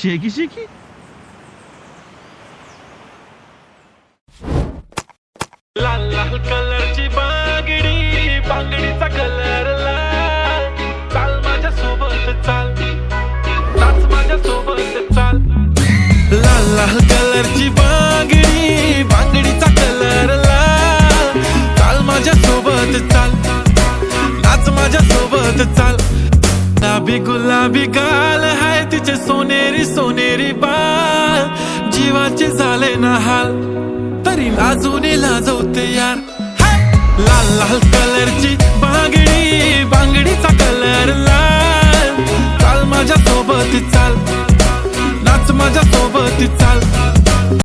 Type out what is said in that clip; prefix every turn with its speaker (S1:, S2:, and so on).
S1: शेकी शेकी.
S2: लाल लाल कलरची बांगडी, बांगडीचा कलर लाल. चाल माझ्या सोबत चाल, नाच माझ्या सोबत चाल. लाल लाल कलरची बांगडी, बांगडीचा कलर लाल. चाल माझ्या सोबत चाल, नाच माझ्या सोबत चाल. गुलाबी गुलाबी गाल हाय तिचे सोनेरी सोनेरी बाल. जीवाचे झाले ना हाल तरी लाजूने लाजवते यार. लाल लाल कलरची बांगडी, बांगडीचा कलर लाल. चाल माझ्या सोबत चाल, नाच माझ्या सोबत चाल.